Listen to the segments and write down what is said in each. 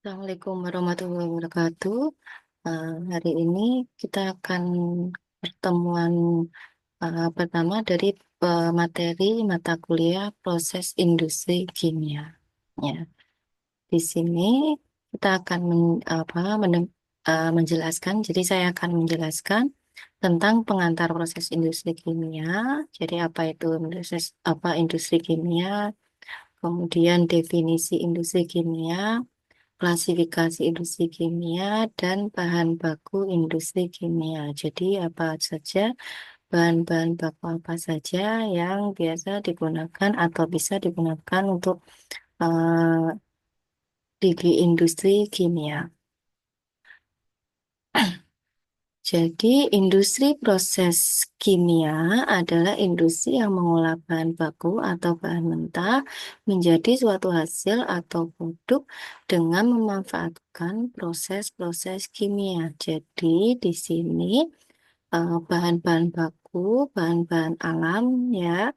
Assalamualaikum warahmatullahi wabarakatuh. Hari ini kita akan pertemuan pertama dari materi mata kuliah proses industri kimia. Ya, di sini kita akan menjelaskan. Jadi saya akan menjelaskan tentang pengantar proses industri kimia. Jadi apa itu industri kimia? Kemudian definisi industri kimia, klasifikasi industri kimia, dan bahan baku industri kimia. Jadi apa saja bahan-bahan baku apa saja yang biasa digunakan atau bisa digunakan untuk eh, di industri kimia. Jadi, industri proses kimia adalah industri yang mengolah bahan baku atau bahan mentah menjadi suatu hasil atau produk dengan memanfaatkan proses-proses kimia. Jadi, di sini bahan-bahan baku, bahan-bahan alam ya,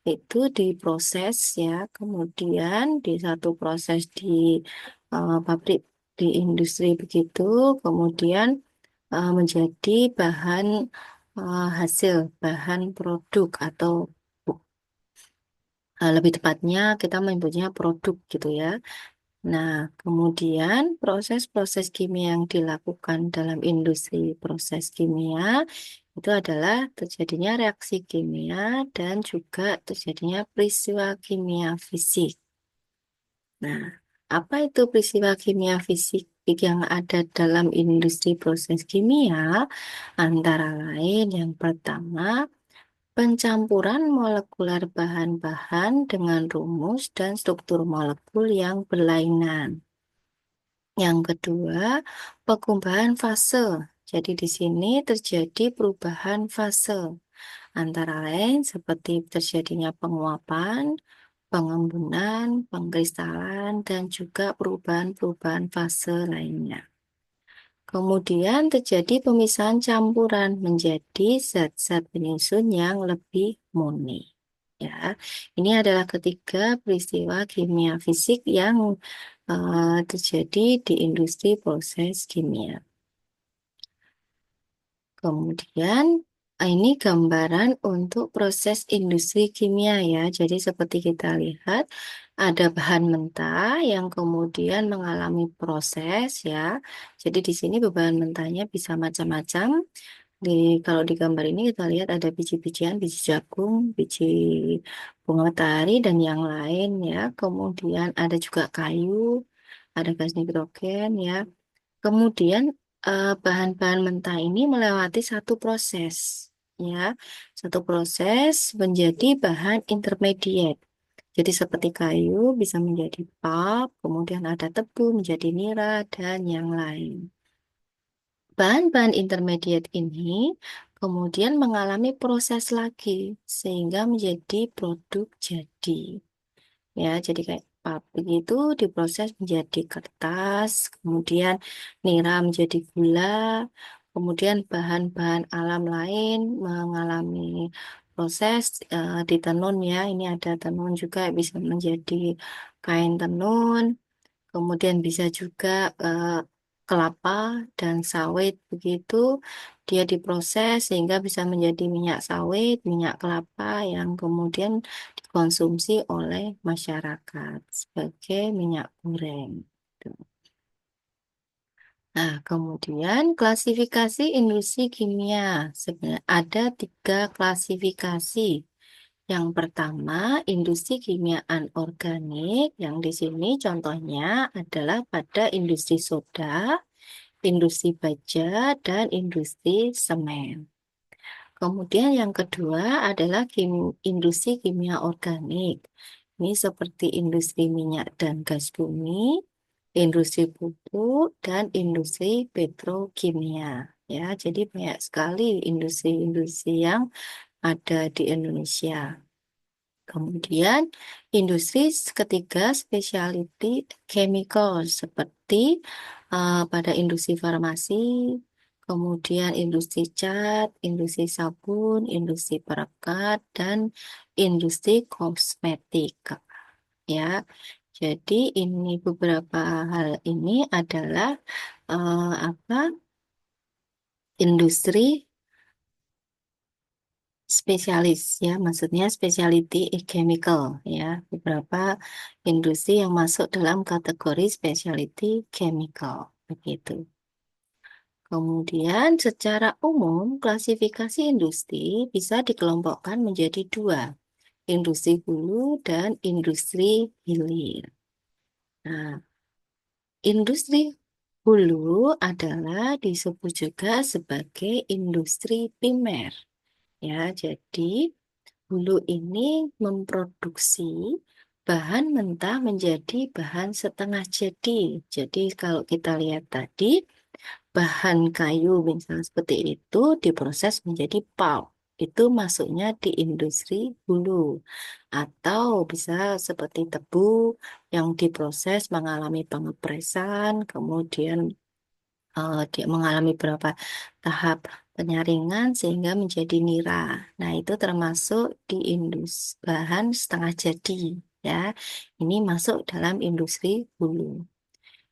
itu diproses ya, kemudian di satu proses di pabrik di industri begitu, kemudian menjadi bahan hasil, bahan produk atau lebih tepatnya kita menyebutnya produk gitu ya. Nah, kemudian proses-proses kimia yang dilakukan dalam industri proses kimia itu adalah terjadinya reaksi kimia dan juga terjadinya peristiwa kimia fisik. Nah, apa itu peristiwa kimia fisik yang ada dalam industri proses kimia? Antara lain yang pertama, pencampuran molekuler bahan-bahan dengan rumus dan struktur molekul yang berlainan. Yang kedua, pengubahan fase. Jadi di sini terjadi perubahan fase, antara lain seperti terjadinya penguapan, pengembunan, pengkristalan, dan juga perubahan-perubahan fase lainnya. Kemudian terjadi pemisahan campuran menjadi zat-zat penyusun yang lebih murni. Ya, ini adalah ketiga peristiwa kimia fisik yang terjadi di industri proses kimia. Kemudian ini gambaran untuk proses industri kimia ya. Jadi seperti kita lihat ada bahan mentah yang kemudian mengalami proses ya. Jadi di sini bahan mentahnya bisa macam-macam. Kalau di gambar ini kita lihat ada biji-bijian, biji jagung, biji bunga matahari dan yang lain ya. Kemudian ada juga kayu, ada gas nitrogen ya. Kemudian bahan-bahan mentah ini melewati satu proses, ya, satu proses menjadi bahan intermediate. Jadi seperti kayu bisa menjadi pulp, kemudian ada tebu menjadi nira dan yang lain. Bahan-bahan intermediate ini kemudian mengalami proses lagi sehingga menjadi produk jadi. Ya, jadi kayak pabrik itu diproses menjadi kertas, kemudian nira menjadi gula, kemudian bahan-bahan alam lain mengalami proses di tenun ya. Ini ada tenun juga bisa menjadi kain tenun, kemudian bisa juga eh, kelapa dan sawit begitu dia diproses sehingga bisa menjadi minyak sawit, minyak kelapa yang kemudian dikonsumsi oleh masyarakat sebagai minyak goreng. Gitu. Nah, kemudian klasifikasi industri kimia. Sebenarnya ada tiga klasifikasi. Yang pertama, industri kimia anorganik, yang di sini contohnya adalah pada industri soda, industri baja, dan industri semen. Kemudian yang kedua adalah industri kimia organik. Ini seperti industri minyak dan gas bumi, industri pupuk, dan industri petrokimia. Ya, jadi banyak sekali industri-industri yang ada di Indonesia. Kemudian industri ketiga specialty chemical seperti pada industri farmasi, kemudian industri cat, industri sabun, industri perekat, dan industri kosmetik. Ya, Jadi ini beberapa hal ini adalah apa? Industri spesialis ya, maksudnya specialty chemical ya. Beberapa industri yang masuk dalam kategori specialty chemical begitu. Kemudian secara umum klasifikasi industri bisa dikelompokkan menjadi dua, industri hulu dan industri hilir. Nah, industri hulu adalah disebut juga sebagai industri primer. Ya, jadi hulu ini memproduksi bahan mentah menjadi bahan setengah jadi. Jadi kalau kita lihat tadi, bahan kayu misalnya seperti itu diproses menjadi pulp. Itu masuknya di industri hulu. Atau bisa seperti tebu yang diproses mengalami pengepresan, kemudian dia mengalami beberapa tahap penyaringan sehingga menjadi nira. Nah, itu termasuk di industri bahan setengah jadi ya. Ini masuk dalam industri hulu.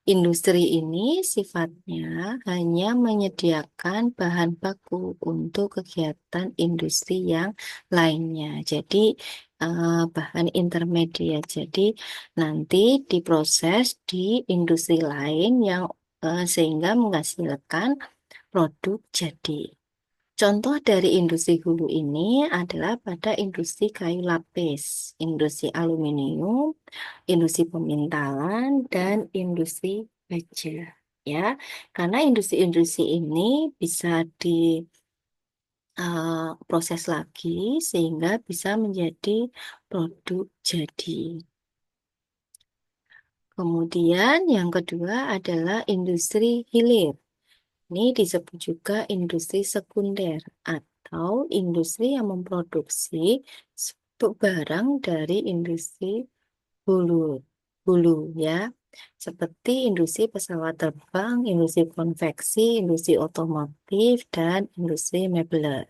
Industri ini sifatnya hanya menyediakan bahan baku untuk kegiatan industri yang lainnya. Jadi bahan intermediat. Jadi nanti diproses di industri lain yang sehingga menghasilkan produk jadi. Contoh dari industri hulu ini adalah pada industri kayu lapis, industri aluminium, industri pemintalan, dan industri baja. Ya, karena industri-industri ini bisa diproses lagi sehingga bisa menjadi produk jadi. Kemudian yang kedua adalah industri hilir. Ini disebut juga industri sekunder atau industri yang memproduksi barang dari industri hulu, hulu ya, seperti industri pesawat terbang, industri konveksi, industri otomotif, dan industri mebel.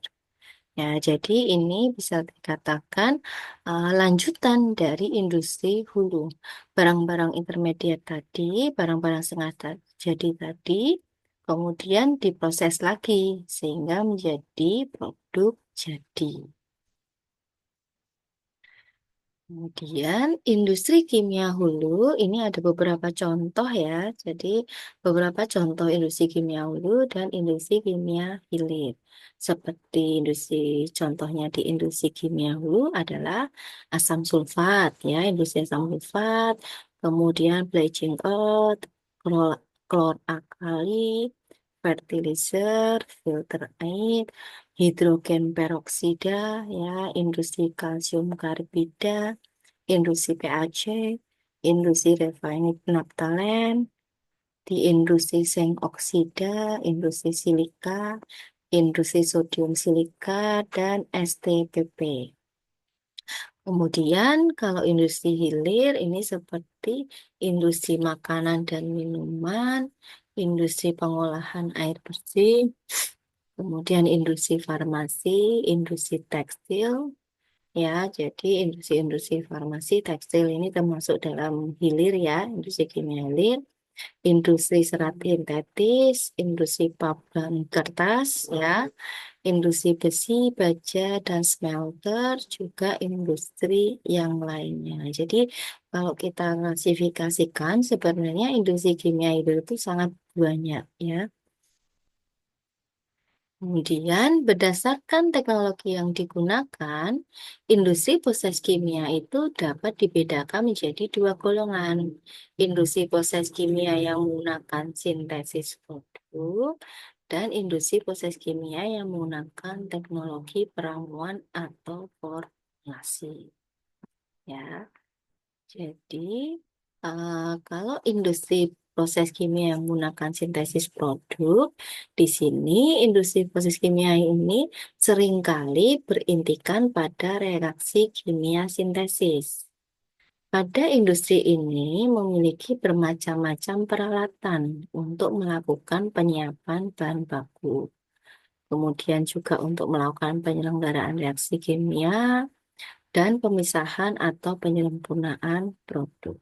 Ya, jadi ini bisa dikatakan lanjutan dari industri hulu. Barang-barang intermediat tadi, barang-barang setengah jadi tadi, kemudian diproses lagi sehingga menjadi produk jadi. Kemudian industri kimia hulu ini ada beberapa contoh ya. Jadi beberapa contoh industri kimia hulu dan industri kimia hilir. Seperti industri contohnya di industri kimia hulu adalah asam sulfat ya, industri asam sulfat, kemudian bleaching earth, klor, klor alkali, fertilizer, filter air, hidrogen peroksida ya, industri kalsium karbida, industri PAC, industri refined naphthalene, di industri zinc oksida, industri silika, industri sodium silika, dan STPP. Kemudian kalau industri hilir ini seperti industri makanan dan minuman, industri pengolahan air bersih, kemudian industri farmasi, industri tekstil, ya, jadi industri-industri farmasi, tekstil ini termasuk dalam hilir ya, industri kimia hilir, industri serat sintetis, industri pulp dan kertas ya, industri besi, baja, dan smelter, juga industri yang lainnya. Jadi kalau kita klasifikasikan sebenarnya industri kimia hilir itu sangat banyak ya. Kemudian, berdasarkan teknologi yang digunakan, industri proses kimia itu dapat dibedakan menjadi dua golongan. Industri proses kimia yang menggunakan sintesis produk dan industri proses kimia yang menggunakan teknologi peramuan atau formulasi. Ya. Jadi, kalau industri proses kimia yang menggunakan sintesis produk, di sini industri proses kimia ini seringkali berintikan pada reaksi kimia sintesis. Pada industri ini memiliki bermacam-macam peralatan untuk melakukan penyiapan bahan baku. Kemudian juga untuk melakukan penyelenggaraan reaksi kimia dan pemisahan atau penyempurnaan produk.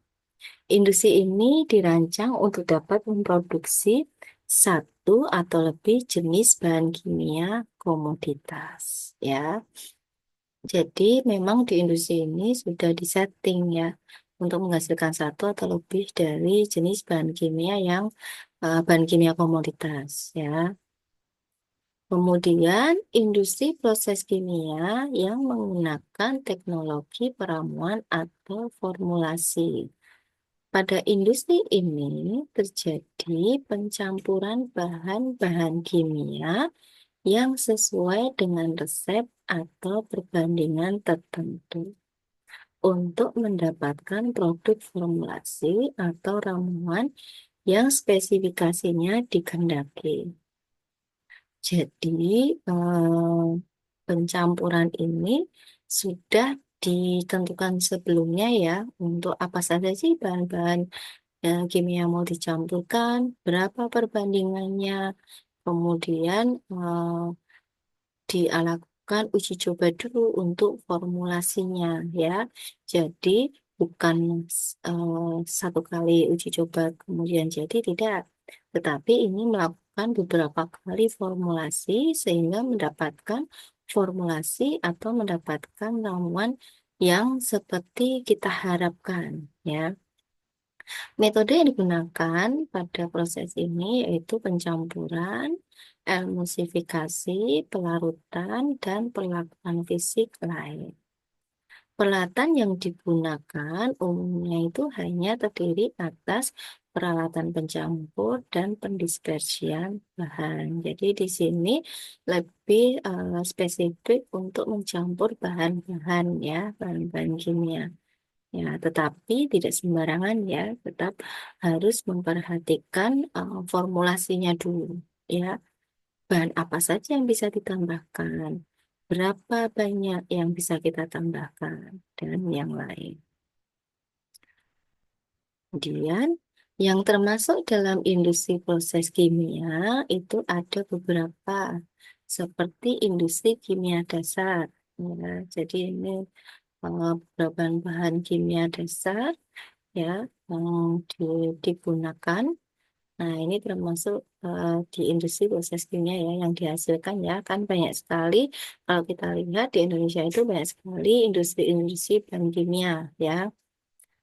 Industri ini dirancang untuk dapat memproduksi satu atau lebih jenis bahan kimia komoditas, ya. Jadi memang di industri ini sudah disetting ya untuk menghasilkan satu atau lebih dari jenis bahan kimia yang bahan kimia komoditas, ya. Kemudian industri proses kimia yang menggunakan teknologi peramuan atau formulasi. Pada industri ini terjadi pencampuran bahan-bahan kimia yang sesuai dengan resep atau perbandingan tertentu untuk mendapatkan produk formulasi atau ramuan yang spesifikasinya dikehendaki. Jadi, pencampuran ini sudah ditentukan sebelumnya ya, untuk apa saja sih bahan-bahan kimia mau dicampurkan, berapa perbandingannya, kemudian dilakukan uji coba dulu untuk formulasinya ya. Jadi bukan satu kali uji coba kemudian jadi tidak, tetapi ini melakukan beberapa kali formulasi sehingga mendapatkan formulasi atau mendapatkan ramuan yang seperti kita harapkan ya. Metode yang digunakan pada proses ini yaitu pencampuran, emulsifikasi, pelarutan, dan perlakuan fisik lain. Peralatan yang digunakan umumnya itu hanya terdiri atas peralatan pencampur dan pendispersian bahan. Jadi di sini lebih spesifik untuk mencampur bahan-bahan ya, bahan-bahan kimia. Ya, tetapi tidak sembarangan ya, tetap harus memperhatikan formulasinya dulu ya. Bahan apa saja yang bisa ditambahkan, berapa banyak yang bisa kita tambahkan, dan yang lain. Kemudian, yang termasuk dalam industri proses kimia itu ada beberapa, seperti industri kimia dasar. Ya, jadi ini beberapa bahan kimia dasar ya yang digunakan. Nah, ini termasuk di industri proses kimia ya yang dihasilkan ya kan banyak sekali. Kalau kita lihat di Indonesia itu banyak sekali industri-industri bahan kimia ya.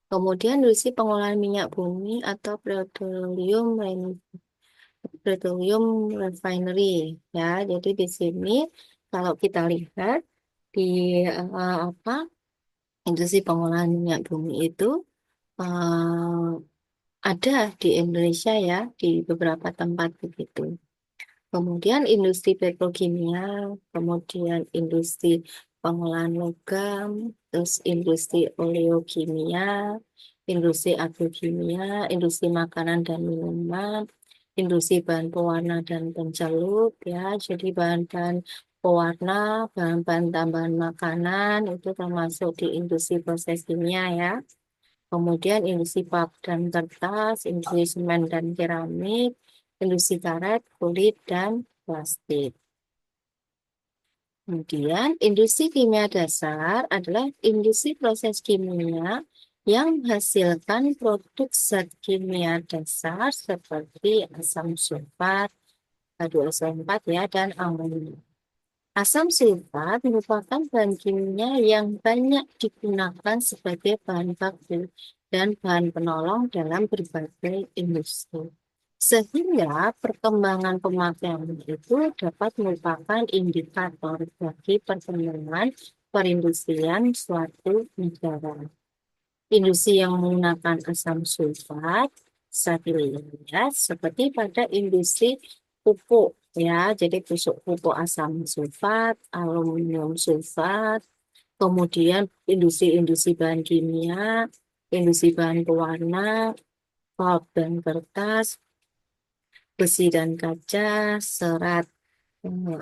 Kemudian industri pengolahan minyak bumi atau petroleum refinery ya. Jadi di sini kalau kita lihat di apa industri pengolahan minyak bumi itu eh, ada di Indonesia ya, di beberapa tempat begitu. Kemudian industri petrokimia, kemudian industri pengolahan logam, terus industri oleokimia, industri agrokimia, industri makanan dan minuman, industri bahan pewarna dan pencelup ya. Jadi bahan-bahan pewarna, bahan-bahan tambahan makanan itu termasuk di industri proses kimia ya. Kemudian industri pulp dan kertas, industri semen dan keramik, industri karet, kulit, dan plastik. Kemudian industri kimia dasar adalah industri proses kimia yang menghasilkan produk zat kimia dasar seperti asam sulfat, H2SO4 ya, dan amonia. Asam sulfat merupakan bahan kimia yang banyak digunakan sebagai bahan baku dan bahan penolong dalam berbagai industri. Sehingga perkembangan pemakaian itu dapat merupakan indikator bagi perkembangan perindustrian suatu negara. Industri yang menggunakan asam sulfat bisa dilihat seperti pada industri pupuk ya, jadi pupuk asam sulfat, aluminium sulfat, kemudian industri-industri bahan kimia, industri bahan pewarna, pulp dan kertas, besi dan kaca, serat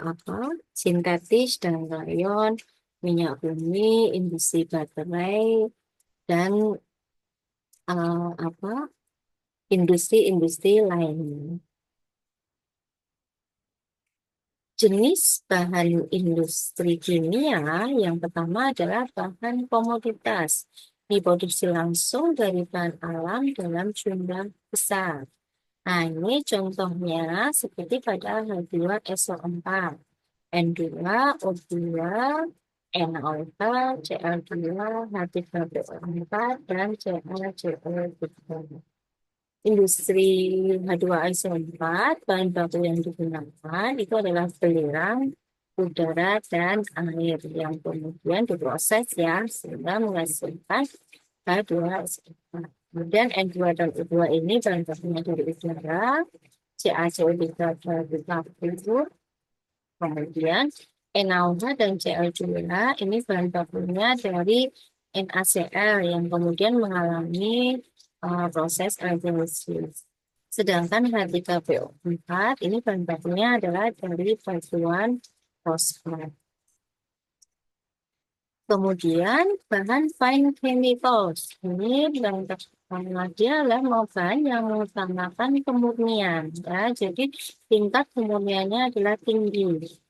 apa sintetis dan rayon, minyak bumi, industri baterai, dan apa industri-industri lainnya. Jenis bahan industri kimia yang pertama adalah bahan komoditas. diproduksi langsung dari bahan alam dalam jumlah besar. Nah, ini contohnya seperti pada H2SO4, N2, O2, NO4, Cl2, H3PO4, dan ClCO3. Industri H2SO4, bahan baku yang digunakan itu adalah belerang, udara, dan air yang kemudian diproses ya sehingga menghasilkan H2SO4. Kemudian N2 dan O2 ini bahan bakunya dari udara, CaCO3 dari baku, kemudian NaOH dan Cl2 ini bahan bakunya dari NaCl yang kemudian mengalami proses elektrolisis. Sedangkan H3PO4 ini bahan bakunya adalah dari batuan fosfat. Kemudian bahan fine chemicals. Ini bahan dia adalah bahan yang mengutamakan kemurnian. Ya, jadi tingkat kemurniannya adalah tinggi.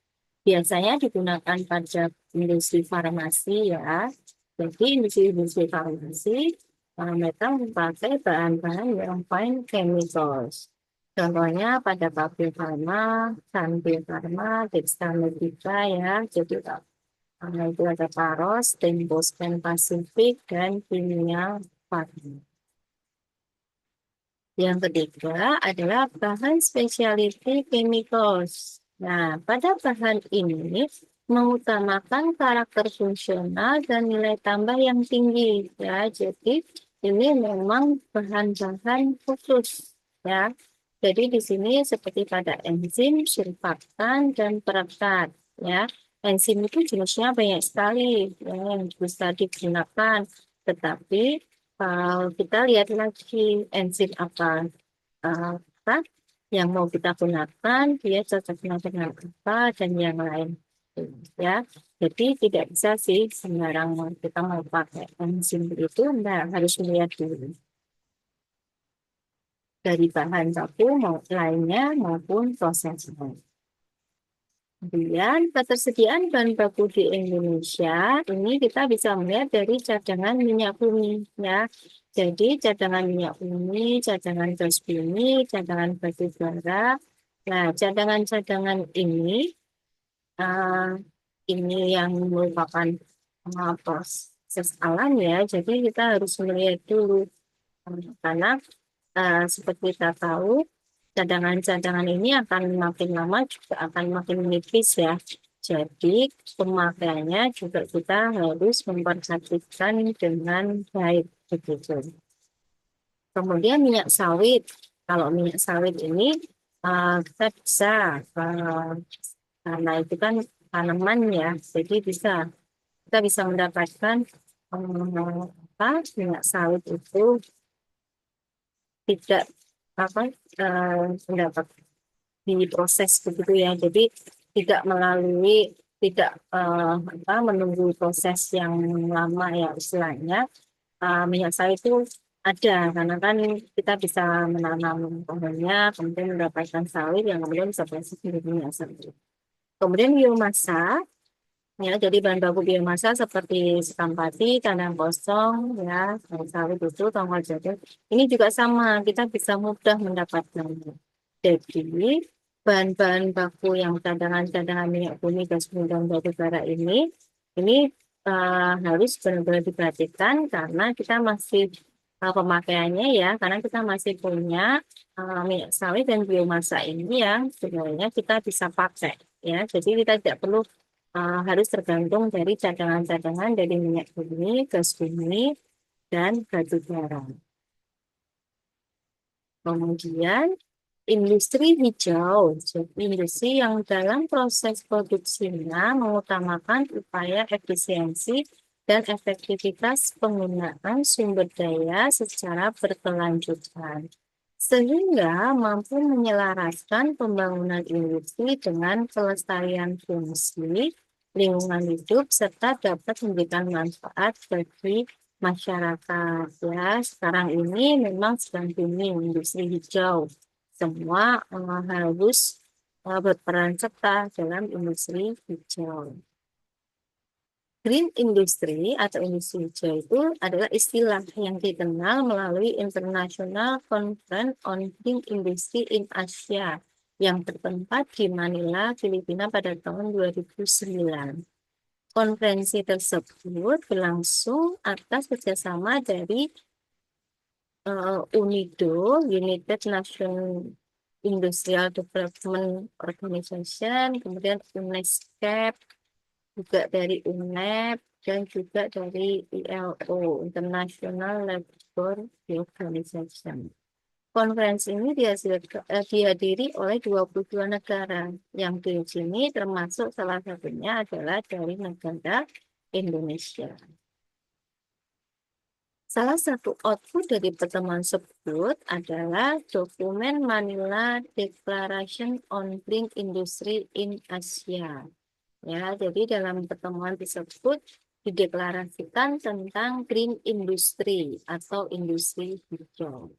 Biasanya digunakan pada industri farmasi ya. Jadi industri farmasi mereka memakai bahan-bahan yang fine chemicals. Contohnya pada pabrik farma, Sanbe Farma, Dexamethasone ya. Jadi itu ada Paros, Tempos, dan Pasifik, dan Kimia Farma. Yang ketiga adalah bahan specialty chemicals. Nah, pada bahan ini mengutamakan karakter fungsional dan nilai tambah yang tinggi ya. Jadi ini memang bahan-bahan khusus ya. Jadi di sini seperti pada enzim, surfaktan, dan perekat ya. Enzim itu jenisnya banyak sekali ya, yang bisa digunakan. Tetapi kalau kita lihat lagi enzim apa yang mau kita gunakan, dia cocoknya dengan apa dan yang lain, ya. Jadi tidak bisa sih sembarang kita mau pakai enzim itu, nah harus melihat dulu dari bahan baku mau lainnya maupun prosesnya. Kemudian ketersediaan bahan baku di Indonesia ini kita bisa melihat dari cadangan minyak bumi ya. Jadi cadangan minyak bumi, cadangan gas bumi, cadangan batu bara. Nah, cadangan-cadangan uh, ini yang merupakan proses alam ya. Jadi kita harus melihat dulu karena seperti kita tahu cadangan-cadangan ini akan makin lama juga akan makin menipis ya. Jadi pemakaiannya juga kita harus memperhatikan dengan baik begitu. Kemudian minyak sawit. Kalau minyak sawit ini kita bisa karena itu kan tanaman ya, jadi kita bisa mendapatkan minyak sawit itu tidak apa mendapat diproses begitu ya. Jadi tidak melalui tidak menunggu proses yang lama ya istilahnya. Minyak sawit itu ada karena kan kita bisa menanam pohonnya kemudian mendapatkan sawit yang kemudian bisa proses menjadi minyak sawit. Kemudian biomasa ya, jadi bahan baku biomasa seperti sekam padi, kandang kosong ya, sawit itu, tongkol jagung. Ini juga sama, kita bisa mudah mendapatkannya. Jadi bahan-bahan baku yang cadangan-cadangan minyak bumi, gas bumi, dan batu bara ini harus benar-benar diperhatikan karena kita masih pemakaiannya ya, karena kita masih punya minyak sawit dan biomasa ini yang sebenarnya kita bisa pakai ya. Jadi kita tidak perlu harus tergantung dari cadangan-cadangan dari minyak bumi, gas bumi, dan batu bara. Kemudian industri hijau, jadi industri yang dalam proses produksinya mengutamakan upaya efisiensi dan efektivitas penggunaan sumber daya secara berkelanjutan, sehingga mampu menyelaraskan pembangunan industri dengan kelestarian fungsi lingkungan hidup serta dapat memberikan manfaat bagi masyarakat ya. Sekarang ini memang sedang booming industri hijau, semua harus berperan serta dalam industri hijau. Green industry atau industri hijau itu adalah istilah yang dikenal melalui International Conference on Green Industry in Asia yang bertempat di Manila, Filipina pada tahun 2009. Konferensi tersebut berlangsung atas kerjasama dari UNIDO, United Nations Industrial Development Organization, kemudian UNESCO, juga dari UNEP, dan juga dari ILO, International Labour Organization. Konferensi ini dihadiri oleh 22 negara, yang di sini termasuk salah satunya adalah dari negara Indonesia. Salah satu output dari pertemuan tersebut adalah dokumen Manila Declaration on Green Industry in Asia. Ya, jadi dalam pertemuan tersebut dideklarasikan tentang green industry atau industri hijau.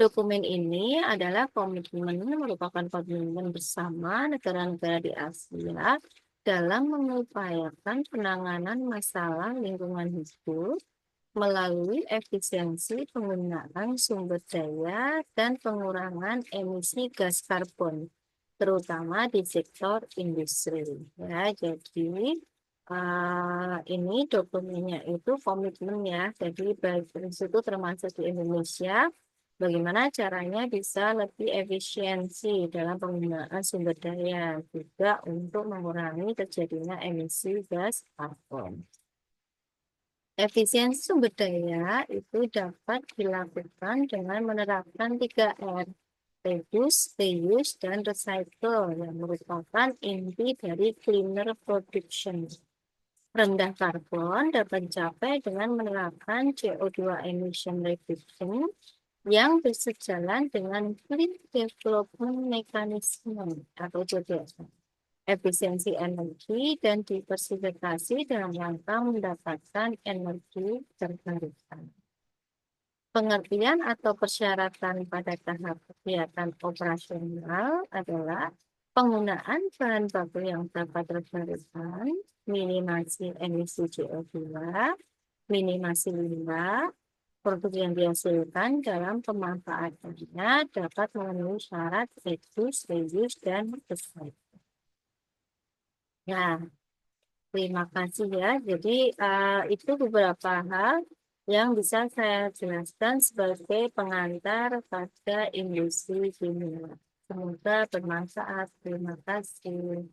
Dokumen ini adalah merupakan komitmen bersama negara-negara di Asia dalam mengupayakan penanganan masalah lingkungan hidup melalui efisiensi penggunaan sumber daya dan pengurangan emisi gas karbon, terutama di sektor industri. Ya, jadi ini dokumennya itu komitmen ya, jadi baik itu termasuk di Indonesia, bagaimana caranya bisa lebih efisiensi dalam penggunaan sumber daya, juga untuk mengurangi terjadinya emisi gas karbon. Efisiensi sumber daya itu dapat dilakukan dengan menerapkan 3R, reduce, reuse, dan recycle, yang merupakan inti dari cleaner production. Rendah karbon dapat dicapai dengan menerapkan CO2 emission reduction yang bersejalan dengan Clean Development Mechanism atau CDM. Efisiensi energi dan diversifikasi dalam rangka mendapatkan energi terbarukan. Pengertian atau persyaratan pada tahap kegiatan operasional adalah penggunaan bahan baku yang dapat terbarukan, minimasi emisi CO2, minimasi limbah, produk yang dihasilkan dalam pemanfaatannya dapat memenuhi syarat reduce, reuse, dan recycle. Ya, terima kasih ya. Jadi itu beberapa hal yang bisa saya jelaskan sebagai pengantar pada industri kimia. Semoga bermanfaat. Terima kasih.